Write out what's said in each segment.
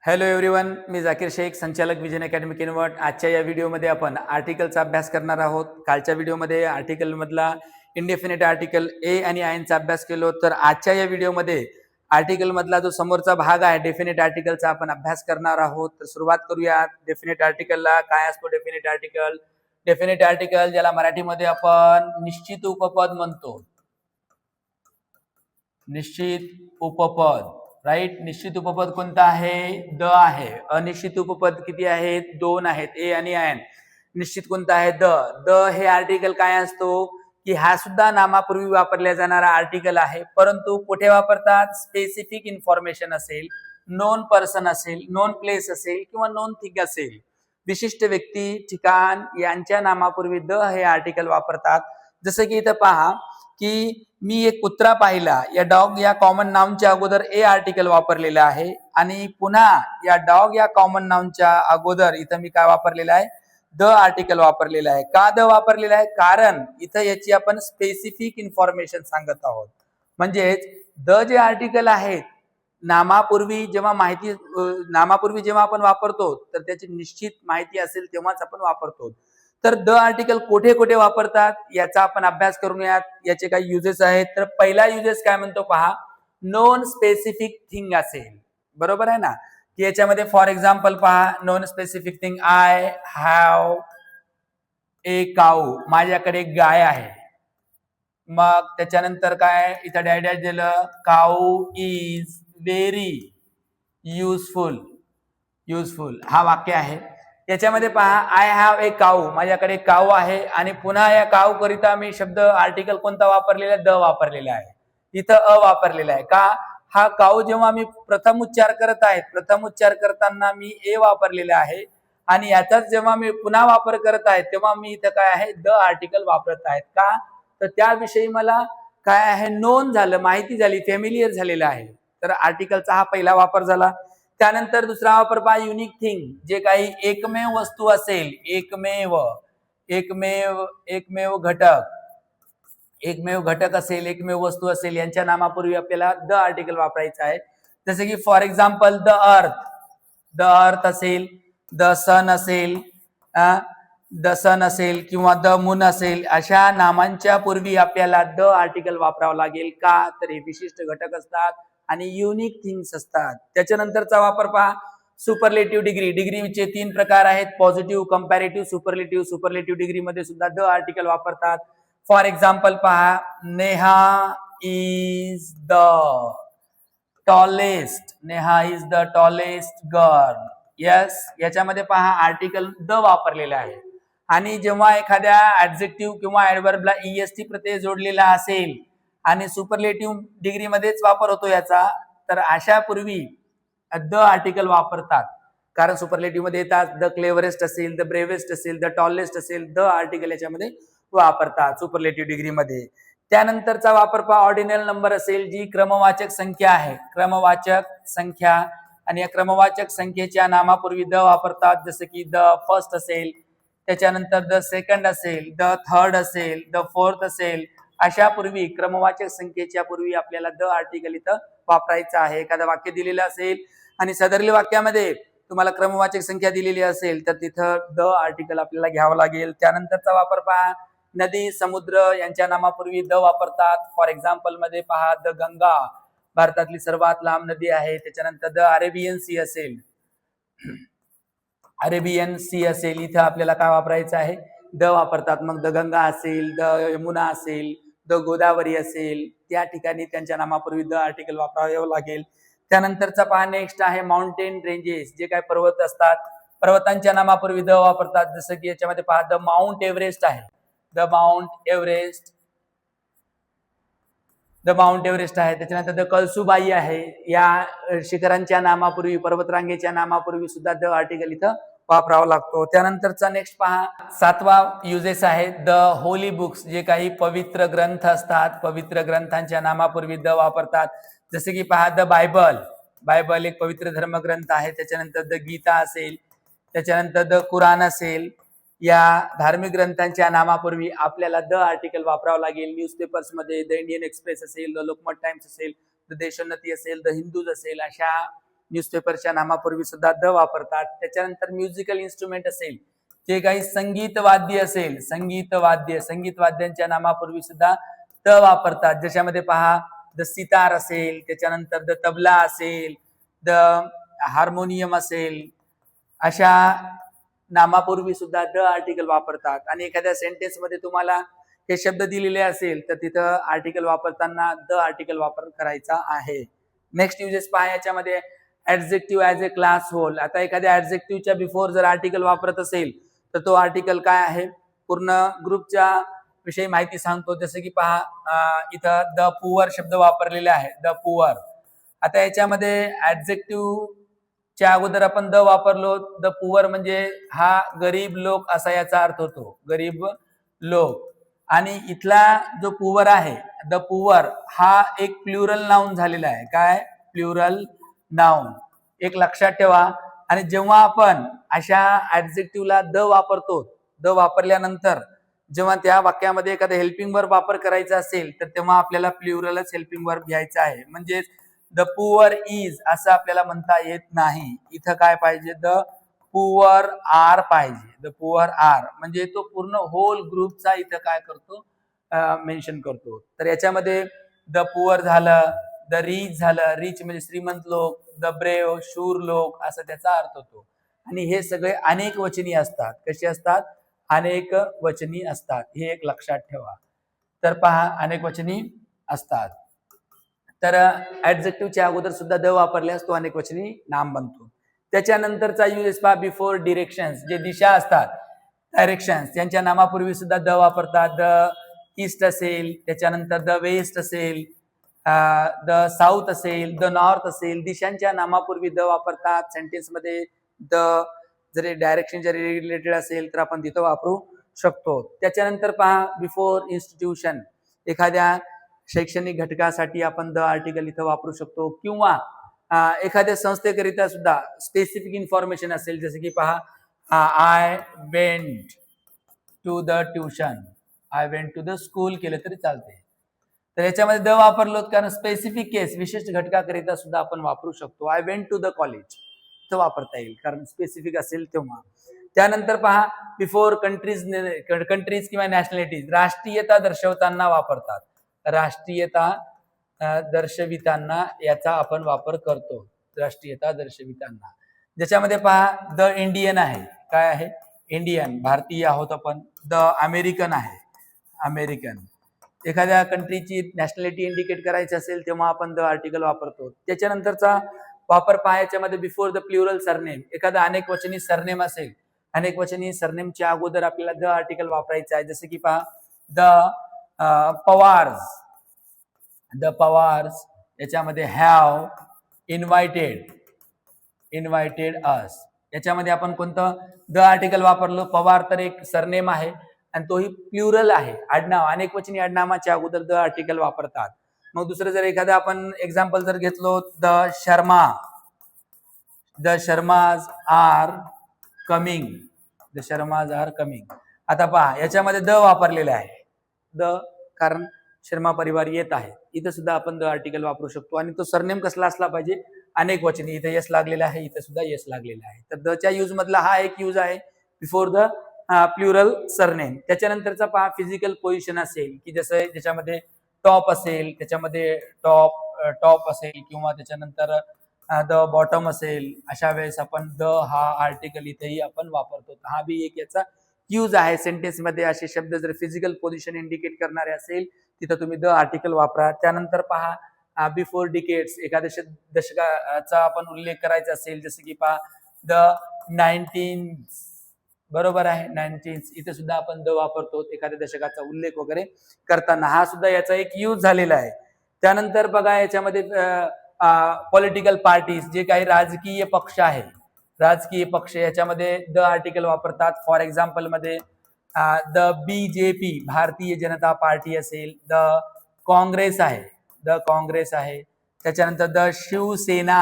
Hello everyone, मी जाकीर शेख, संचालक vision academy Kinwat. आजच्या या व्हिडिओमध्ये आपण आर्टिकलचा अभ्यास करणार आहोत. कालच्या व्हिडिओमध्ये आर्टिकलमधला इंडेफिनिट आर्टिकल ए आणि आयनचा अभ्यास केलो. तर आजच्या या व्हिडिओमध्ये आर्टिकलमधला जो समोरचा भाग आहे डेफिनेट आर्टिकलचा आपण अभ्यास करणार आहोत. तर सुरुवात करूया. डेफिनेट आर्टिकलला काय असतो? डेफिनेट आर्टिकल ज्याला मराठीमध्ये आपण निश्चित उपपद म्हणतो. निश्चित उपपद, राईट. निश्चित उपपद कोणतं आहे? द आहे. अनिश्चित उपपद किती आहेत? दोन आहेत, ए आणि आयन. निश्चित कोणतं आहे? द. द हे आर्टिकल काय असतो की हा सुद्धा नामापूर्वी वापरला जाणारा आर्टिकल आहे, परंतु कुठे वापरतात? स्पेसिफिक इन्फॉर्मेशन असेल, नोन पर्सन असेल, नोन प्लेस असेल किंवा नोन थिंग असेल, विशिष्ट व्यक्ती, ठिकाण यांच्या नामापूर्वी द हे आर्टिकल वापरतात. जसं की इथं पहा की मी एक कुत्रा पाहिला, या डॉग या कॉमन नाउनच्या अगोदर ए आर्टिकल वापरलेलं आहे आणि पुन्हा या डॉग या कॉमन नाउनच्या अगोदर इथं मी काय वापरलेलं आहे? द आर्टिकल वापरलेलं आहे. का द वापरलेलं आहे? कारण इथं याची आपण स्पेसिफिक इन्फॉर्मेशन सांगत आहोत. म्हणजेच द जे आर्टिकल आहेत नामापूर्वी जेव्हा आपण वापरतो तर त्याची निश्चित माहिती असेल तेव्हाच आपण वापरतो. तर द आर्टिकल कुठे कुठे वापरतात याचा आपण अभ्यास करूयात. याचे काही युजेस आहेत. तर पहिला युजेस काय म्हणतो पहा, नॉन स्पेसिफिक थिंग असेल, बरोबर आहे ना, की याच्यामध्ये फॉर एक्झाम्पल पहा, non specific thing, I have a cow, माझ्याकडे एक गाय आहे. मग त्याच्यानंतर काय इथं डॅडॅश दिलं, काऊ इज व्हेरी युजफुल हा वाक्य आहे. याच्यामध्ये पहा, आय हॅव ए काऊ, माझ्याकडे काऊ आहे, आणि पुन्हा या काऊ करिता मी शब्द आर्टिकल कोणता वापरलेला? द वापरलेला आहे. इथं अ वापरलेला आहे. का? हा काऊ जेव्हा मी प्रथम उच्चार करत आहे, प्रथम उच्चार करताना मी ए वापरलेला आहे, आणि याचाच जेव्हा मी पुन्हा वापर करत आहे तेव्हा मी इथं काय आहे? द आर्टिकल वापरत आहेत. का? तर त्याविषयी मला काय आहे? नोन झालं, माहिती झाली, फेमिलियर झालेलं आहे. तर आर्टिकलचा हा पहिला वापर झाला. त्यानंतर दुसरा वापर पहा, युनिक थिंग, जे काही एकमेव वस्तू असेल, एकमेव घटक असेल, एकमेव वस्तू असेल, यांच्या नामापूर्वी आपल्याला द आर्टिकल वापरायचं आहे. जसे की फॉर एक्झाम्पल द अर्थ असेल, द सन असेल किंवा द मून असेल, अशा नामांच्या पूर्वी आपल्याला द आर्टिकल वापरावं लागेल. का? तर हे विशिष्ट घटक असतात आणि युनिक थिंग्स असतात. त्याच्यानंतरचा वापर पहा, सुपरलेटिव्ह डिग्री. डिग्रीचे 3 प्रकार आहेत, positive, comparative, superlative. Superlative degree मध्ये सुद्धा द आर्टिकल वापरतात. फॉर एक्झाम्पल पहा, Neha is the tallest girl. Yes, याच्यामध्ये पहा आर्टिकल द वापरलेला आहे. आणि जेव्हा एखाद्या ऍडजेक्टिव्ह किंवा ऍडव्हर्बला ईएसटी प्रत्यय जोडलेला असेल आणि सुपरलेटिव्ह डिग्री मध्येच वापर होतो याचा, तर अशा पूर्वी द आर्टिकल वापरतात. कारण सुपरलेटिव्ह मध्ये येतात, द क्लेवरेस्ट असेल, द ब्रेवेस्ट असेल, द टॉलेस्ट असेल, द आर्टिकल याच्यामध्ये वापरतात सुपरलेटिव्ह डिग्री मध्ये. त्यानंतरचा वापर पहा, ऑर्डिनल नंबर असेल, जी क्रमवाचक संख्या आहे, क्रमवाचक संख्या, आणि या क्रमवाचक संख्येच्या नामापूर्वी द वापरतात. जसं की द फर्स्ट असेल, त्याच्यानंतर द सेकंड असेल, द थर्ड असेल, द फोर्थ असेल, अशा पूर्वी क्रमवाचक संख्येच्या पूर्वी आपल्याला द आर्टिकल इथं वापरायचं आहे. एखादं वाक्य दिलेलं असेल आणि सदरील वाक्यामध्ये तुम्हाला क्रमवाचक संख्या दिलेली असेल तर तिथं द आर्टिकल आपल्याला घ्यावं लागेल. त्यानंतरचा वापर पहा, नदी, समुद्र यांच्या नामापूर्वी द वापरतात. फॉर एक्झाम्पल मध्ये पहा, द गंगा भारतातली सर्वात लांब नदी आहे. त्याच्यानंतर द अरेबियन सी असेल, इथं आपल्याला काय वापरायचं आहे? द वापरतात. मग द गंगा असेल, द यमुना असेल, द गोदावरी असेल, त्या ठिकाणी त्यांच्या नामापूर्वी द आर्टिकल वापरावं लागेल. त्यानंतरचा पहा, नेक्स्ट आहे माउंटेन रेंजेस, जे काय पर्वत असतात, पर्वतांच्या नामापूर्वी द वापरतात. जसं की याच्यामध्ये पहा, द माउंट एव्हरेस्ट आहे, द माउंट एव्हरेस्ट आहे. त्याच्यानंतर द कळसुबाई आहे, या शिखरांच्या नामापूर्वी, पर्वतरांगेच्या नामापूर्वी सुद्धा द आर्टिकल इथं वापरावा लागतो. त्यानंतरचा नेक्स्ट पहा, 7वा युजेस आहे, द होली बुक्स, जे काही पवित्र ग्रंथ असतात, पवित्र ग्रंथांच्या नामापूर्वी द वापरतात. जसे की पहा, द बायबल एक पवित्र धर्मग्रंथ आहे. त्याच्यानंतर द गीता असेल, त्याच्यानंतर द कुराण असेल, या धार्मिक ग्रंथांच्या नामापूर्वी आपल्याला द आर्टिकल वापरावं लागेल. न्यूजपेपर्स मध्ये द इंडियन एक्सप्रेस असेल, द लोकमत टाइम्स असेल, द देशोन्नती असेल, द हिंदूज असेल, अशा न्यूजपेपरच्या नामापूर्वी सुद्धा द वापरतात. त्याच्यानंतर म्युझिकल इन्स्ट्रुमेंट असेल, जे काही संगीत वाद्य असेल, संगीत वाद्यांच्या नामापूर्वी सुद्धा द वापरतात. ज्याच्यामध्ये पहा द सितार असेल, त्याच्यानंतर द तबला असेल, द हार्मोनियम असेल, अशा नामापूर्वी सुद्धा द आर्टिकल वापरतात. आणि एखाद्या सेंटेन्स मध्ये तुम्हाला हे शब्द दिलेले असेल तर तिथं आर्टिकल वापरताना द आर्टिकल वापर करायचा आहे. नेक्स्ट युजेस पहा याच्यामध्ये adjective as a class whole. आता एखाद्या ऍडजेक्टिव्हच्या बिफोर जर आर्टिकल वापरत असेल तर तो आर्टिकल काय आहे, पूर्ण ग्रुपच्या विषयी माहिती सांगतो. जसं की पहा इथं द पुअर शब्द वापरलेले आहे, द पुअर. आता याच्यामध्ये ऍडजेक्टिव्ह च्या अगोदर आपण द वापरलो, द पुअर म्हणजे हा गरीब लोक असा याचा अर्थ होतो, गरीब लोक. आणि इथला जो पुअर आहे, द पुअर, हा एक प्लुरल नाउन झालेला आहे. काय? Plural noun. एक लक्षात ठेवा. आणि जेव्हा आपण अशा ऍडजेक्टिव्हला द वापरतो, द वापरल्यानंतर जेव्हा त्या वाक्यामध्ये एखादा हेल्पिंग वर्ब वापर करायचा असेल तर तेव्हा आपल्याला प्लुरलच हेल्पिंग वर्ब घ्यायचा आहे. म्हणजे द पुअर इज असं आपल्याला म्हणता येत नाही. इथं काय पाहिजे? द पुअर आर पाहिजे. द पुअर आर म्हणजे तो पूर्ण होल ग्रुपचा इथं काय करतो, मेन्शन करतो. तर याच्यामध्ये द पुअर झालं, द रिच झालं, रिच म्हणजे श्रीमंत लोक, द ब्रेव शूर लोक असा त्याचा अर्थ होतो. आणि हे सगळे अनेक वचनी असतात. कसे असतात? अनेक वचनी असतात. हे एक लक्षात ठेवा. तर पहा अनेक वचनी असतात. तर ऍडजेक्टिव्हच्या अगोदर सुद्धा द वापरल्यास तो अनेक वचनी नाम बनतो. त्याच्यानंतरचा यूज पहा बिफोर डिरेक्शन्स, जे दिशा असतात, डायरेक्शन्स, यांच्या नामापूर्वी सुद्धा द वापरतात. द ईस्ट असेल, त्याच्यानंतर द वेस्ट असेल, द साऊथ असेल, द नॉर्थ असेल, दिशांच्या नामापूर्वी द वापरतात. सेंटेन्स मध्ये द जरी डायरेक्शनच्या रिलेटेड असेल तर आपण तिथं वापरू शकतो. त्याच्यानंतर पहा बिफोर इन्स्टिट्यूशन, एखाद्या शैक्षणिक घटकासाठी आपण द आर्टिकल इथं वापरू शकतो. किंवा एखाद्या संस्थेकरिता सुद्धा स्पेसिफिक इन्फॉर्मेशन असेल, जसं की पहा I went to the tuition, I went to the school केलं तरी चालते. तर याच्यामध्ये द वापरलो कारण स्पेसिफिक केस, विशिष्ट घटकाकरिता सुद्धा आपण वापरू शकतो. I went to the college इथं वापरता येईल कारण स्पेसिफिक असेल तेव्हा. त्यानंतर पहा बिफोर कंट्रीज किंवा नॅशनॅलिटीज, राष्ट्रीयता दर्शवताना वापरतात. राष्ट्रीयता दर्शविताना याचा आपण वापर करतो. राष्ट्रीयता दर्शविताना, ज्याच्यामध्ये पहा द इंडियन आहे. काय आहे? इंडियन, भारतीय आहोत आपण. द अमेरिकन आहे, अमेरिकन. एखाद्या कंट्रीची नॅशनॅलिटी इंडिकेट करायची असेल तेव्हा आपण द आर्टिकल वापरतो. त्याच्यानंतरचा वापर पहा याच्यामध्ये बिफोर द प्लुरल सरनेम, एखादा अनेक वचनी सरनेम असेल, अनेक वचनी सरनेमच्या अगोदर आपल्याला द आर्टिकल वापरायचं आहे. जसं की पहा द पवार्स, द पवार्स, याच्यामध्ये हॅव इन्व्हायटेड अस, याच्यामध्ये आपण कोणतं द आर्टिकल वापरलो? पवार तर एक सरनेम आहे आणि तोही प्लुरल आहे, आडनाव, अनेक वचनी आडनावाच्या अगोदर द आर्टिकल वापरतात. मग दुसरं जर एखादं आपण एक्झाम्पल जर घेतलो, the Sharmas are coming, the Sharmas are coming. आता पहा याच्यामध्ये द वापरलेलं आहे, द कारण शर्मा परिवार येत आहे. इथं सुद्धा आपण द आर्टिकल वापरू शकतो. आणि तो सरनेम कसला असला पाहिजे? अनेक वचनी. इथे यस लागलेला आहे, इथे सुद्धा यस लागलेला आहे. तर दच्या यूज मधला हा एक यूज आहे बिफोर द प्लुरल सरनेम. त्याच्यानंतरचा पहा फिजिकल पोझिशन असेल, की जसं ज्याच्यामध्ये टॉप असेल, त्याच्यामध्ये टॉप असेल, किंवा त्याच्यानंतर द बॉटम असेल, अशा वेळेस आपण द हा आर्टिकल इथेही आपण वापरतो. हा बी एक याचा यूज आहे. सेंटेन्स मध्ये असे शब्द जर फिजिकल पोझिशन इंडिकेट करणारे असेल तिथं तुम्ही द आर्टिकल वापरा. त्यानंतर पहा बिफोर डिकेट्स, एखाद्या दशकाचा आपण उल्लेख करायचा असेल, जसं की पहा द 19, बरोबर आहे, 19, इथे सुद्धा आपण द वापरतो एखाद्या दशकाचा उल्लेख वगैरे करताना. हा सुद्धा याचा एक यूज झालेला आहे. त्यानंतर बघा याच्यामध्ये पॉलिटिकल पार्टीज, जे काही राजकीय पक्ष आहे, राजकीय पक्ष याच्यामध्ये द आर्टिकल वापरतात. फॉर एक्झाम्पल मध्ये the BJP, Bharatiya Janata party असेल, द काँग्रेस आहे, द काँग्रेस आहे. त्याच्यानंतर द शिवसेना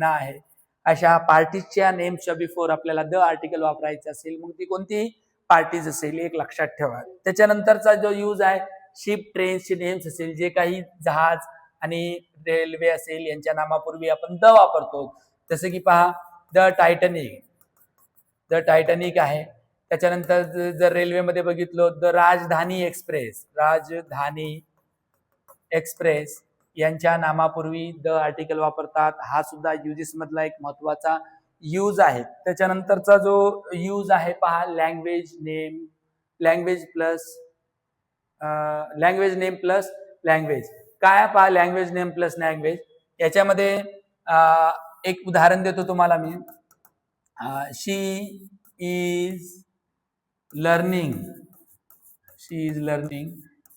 आहे. अशा पार्टीच्या नेमच्या बिफोर आपल्याला द आर्टिकल वापरायचं असेल, मग ती कोणती पार्टीज असेल एक लक्षात ठेवा. त्याच्यानंतरचा जो यूज आहे शिप ट्रेन्सचे नेम्स असेल, जे काही जहाज आणि रेल्वे असेल यांच्या नामापूर्वी आपण द वापरतो. जसं की पहा द टायटॅनिक, द टायटॅनिक आहे. त्याच्यानंतर जर रेल्वेमध्ये बघितलं द राजधानी एक्सप्रेस, राजधानी एक्सप्रेस यांच्या नामापूर्वी द आर्टिकल वापरतात. हा सुद्धा युजेस मधला एक महत्वाचा यूज आहे. त्याच्यानंतरचा जो यूज आहे पहा language name, language name plus language. काय पहा लँग्वेज नेम प्लस लँग्वेज याच्यामध्ये एक उदाहरण देतो तुम्हाला मी. She is learning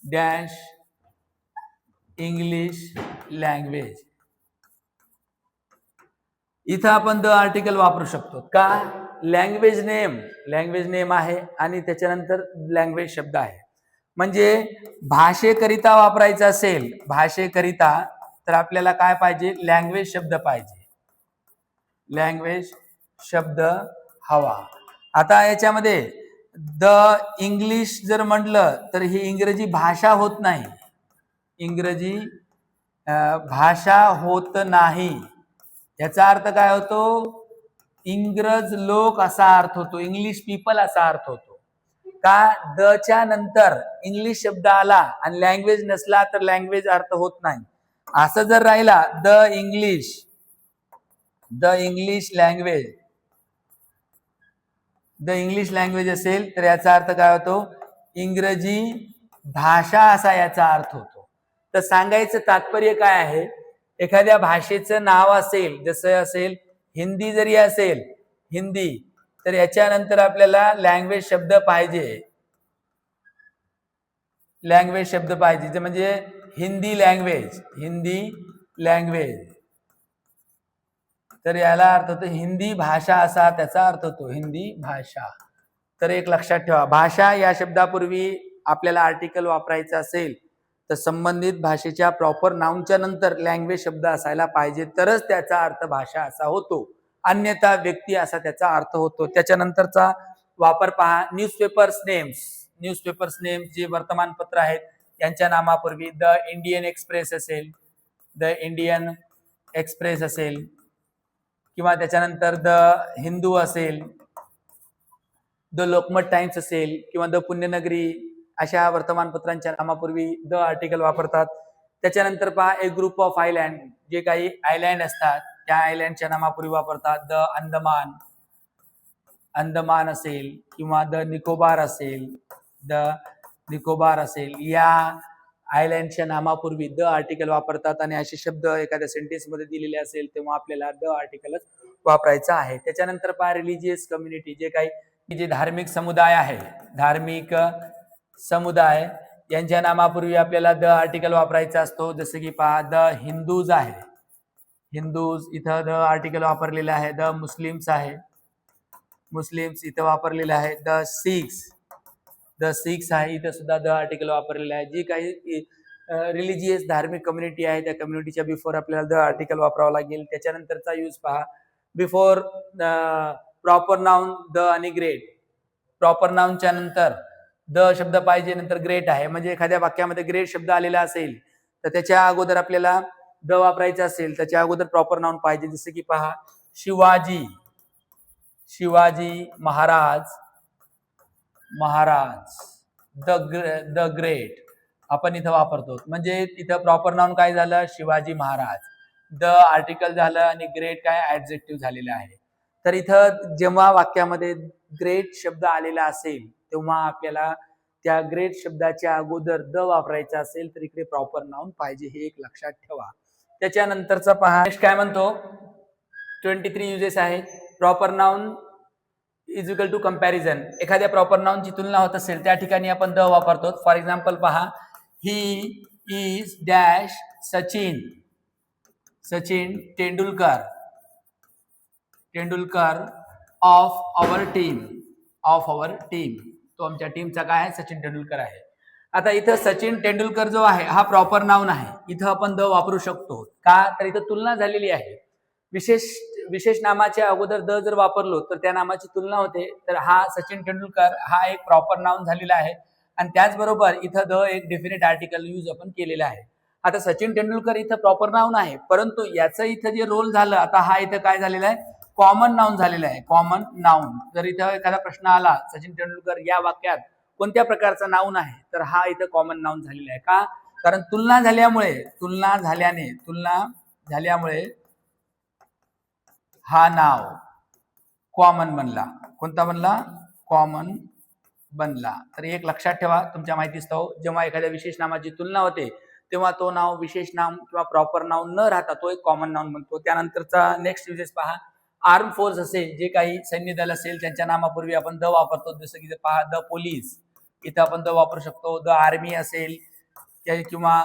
dash English language. इथं आपण द आर्टिकल वापरू शकतो. का लँग्वेज नेम आहे आणि त्याच्यानंतर लँग्वेज शब्द आहे. म्हणजे भाषेकरिता वापरायचं असेल, भाषेकरिता तर आपल्याला काय पाहिजे, लँग्वेज शब्द पाहिजे, लँग्वेज शब्द हवा. आता याच्यामध्ये द इंग्लिश जर म्हटलं तर ही इंग्रजी भाषा होत नाही, इंग्रजी भाषा होत नाही. याचा अर्थ काय होतो, इंग्रज लोक असा अर्थ होतो, इंग्लिश पीपल असा अर्थ होतो. का द च्या नंतर इंग्लिश शब्द आला आणि लँग्वेज नसला तर लँग्वेज अर्थ होत नाही. असं जर राहिला द इंग्लिश लँग्वेज असेल तर याचा अर्थ काय होतो, इंग्रजी भाषा असा याचा अर्थ होतो. तर सांगायचं तात्पर्य काय आहे, एखाद्या भाषेचं नाव असेल, जसं असेल हिंदी जरी असेल हिंदी, तर याच्यानंतर आपल्याला लँग्वेज शब्द पाहिजे, लँग्वेज शब्द पाहिजे. म्हणजे हिंदी लँग्वेज तर याला अर्थ होतो हिंदी भाषा असा त्याचा अर्थ होतो, हिंदी भाषा. तर एक लक्षात ठेवा, भाषा या शब्दापूर्वी आपल्याला आर्टिकल वापरायचं असेल तर संबंधित भाषेच्या प्रॉपर नाउनच्या नंतर लँग्वेज शब्द असायला पाहिजे, तरच त्याचा अर्थ भाषा असा होतो, अन्यथा व्यक्ती असा त्याचा अर्थ होतो. त्याच्यानंतरचा वापर पहा न्यूजपेपर्स नेम्स जे वर्तमानपत्र आहेत यांच्या नामापूर्वी द इंडियन एक्सप्रेस असेल किंवा त्याच्यानंतर द हिंदू असेल, द लोकमत टाइम्स असेल किंवा द पुण्यनगरी, अशा वर्तमानपत्रांच्या नामापूर्वी द आर्टिकल वापरतात. त्याच्यानंतर पहा एक ग्रुप ऑफ आयलँड, जे काही आयलँड असतात त्या आयलँडच्या नामापूर्वी वापरतात. द अंदमान असेल किंवा द निकोबार असेल, या आयलँडच्या नामापूर्वी द आर्टिकल वापरतात. आणि असे शब्द एखाद्या सेंटेन्स मध्ये दिलेले असेल तेव्हा आपल्याला द आर्टिकलच वापरायचं आहे. त्याच्यानंतर पहा रिलिजियस कम्युनिटी, जे धार्मिक समुदाय यांच्या नामापूर्वी आपल्याला द आर्टिकल वापरायचा असतो. जसं की पहा द हिंदूज आहे, इथं द आर्टिकल वापरलेलं आहे. द मुस्लिम्स इथं वापरलेलं आहे. द सिख्स आहे, इथं सुद्धा द आर्टिकल वापरलेलं आहे. जी काही रिलिजियस धार्मिक कम्युनिटी आहे त्या कम्युनिटीच्या बिफोर आपल्याला द आर्टिकल वापरावं लागेल. त्याच्यानंतरचा यूज पहा बिफोर प्रॉपर नाउन द आणि ग्रेट. प्रॉपर नाउनच्या नंतर द शब्द पाहिजे, नंतर ग्रेट आहे. म्हणजे एखाद्या वाक्यामध्ये ग्रेट शब्द आलेला असेल तर त्याच्या अगोदर आपल्याला द वापरायचं असेल, त्याच्या अगोदर प्रॉपर नाउन पाहिजे. जसं की पहा शिवाजी महाराज द ग्रेट आपण इथं वापरतो. म्हणजे इथं प्रॉपर नाउन काय झालं, शिवाजी महाराज, द आर्टिकल झालं आणि ग्रेट काय ऍडजेक्टिव्ह झालेलं आहे. तर इथं जेव्हा वाक्यामध्ये ग्रेट शब्द आलेला असेल तेव्हा आपल्याला त्या ग्रेट शब्दाच्या अगोदर द वापरायचा असेल तर इकडे प्रॉपर नाउन पाहिजे, हे एक लक्षात ठेवा. त्याच्यानंतरचा पहा काय म्हणतो, 23 युजेस आहेत. Proper noun is equal to comparison. एखाद्या प्रॉपर नाउनची तुलना होत असेल त्या ठिकाणी आपण द वापरतो. फॉर एक्झाम्पल पहा, he is dash Sachin Tendulkar of our team. तो आमच्या टीमचा काय आहे, सचिन तेंडुलकर आहे. आता इथं सचिन तेंडुलकर जो आहे हा प्रॉपर नाउन आहे, इथं आपण द वापरू शकतो. का तर इथं तुलना झालेली आहे. विशेष नामाच्या अगोदर द जर वापरलो तर त्या नामाची तुलना होते. तर हा सचिन तेंडुलकर हा एक प्रॉपर नाउन झालेला आहे. आणि त्याचबरोबर इथं द एक डेफिनेट आर्टिकल यूज आपण केलेला आहे. आता सचिन तेंडुलकर इथं प्रॉपर नाऊन आहे, परंतु याचं इथं जे रोल झालं, आता हा इथं काय झालेला आहे, कॉमन नाऊन झालेला आहे, कॉमन नाऊन. जर इथं एखादा प्रश्न आला सचिन तेंडुलकर या वाक्यात कोणत्या प्रकारचा नाऊन आहे, तर हा इथं कॉमन नाऊन झालेला आहे. का? कारण तुलना झाल्यामुळे हा नाव कॉमन बनला. कोणता बनला? कॉमन बनला. तर एक लक्षात ठेवा तुमच्या माहितीस्तव, जेव्हा एखाद्या विशेष नामाची तुलना होते तेव्हा तो नाव विशेष नाम किंवा प्रॉपर नाउन न राहता तो एक कॉमन नाउन बनतो. त्यानंतरचा नेक्स्ट युजेस पहा. आर्म फोर्स असेल, जे काही सैन्य दल असेल त्यांच्या नामापूर्वी आपण द वापरतो. जसं की पहा द पोलीस, इथं आपण द वापरू शकतो. द आर्मी असेल किंवा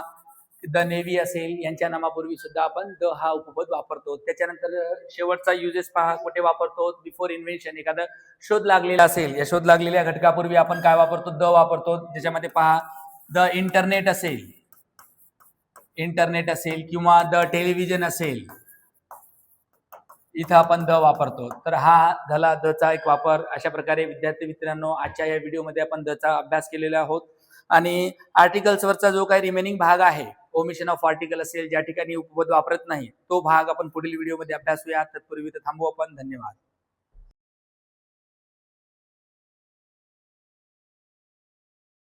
द नेव्ही असेल, यांच्या नामापूर्वी सुद्धा आपण द हा उपपद वापरतो. त्याच्यानंतर शेवटचा युजेस पहा कुठे वापरतो. बिफोर इन्व्हेन्शन, एखादा शोध लागलेला असेल, या शोध लागलेल्या घटकापूर्वी आपण काय वापरतो? द वापरतो. ज्याच्यामध्ये पहा द इंटरनेट असेल किंवा द टेलिव्हिजन असेल, इथं आपण द वापरतो. तर हा झाला दचा एक वापर. अशा प्रकारे विद्यार्थी मित्रांनो, आजच्या या व्हिडिओमध्ये आपण दचा अभ्यास केलेला आहोत. आणि आर्टिकल्सवरचा जो काही रिमेनिंग भाग आहे, ओमिशन ऑफ आर्टिकल असेल, ज्या ठिकाणी उपपद वापरत नाही, तो भाग आपण पुढील व्हिडिओमध्ये अभ्यासूया. तत्पूर्वी थांबू आपण. धन्यवाद.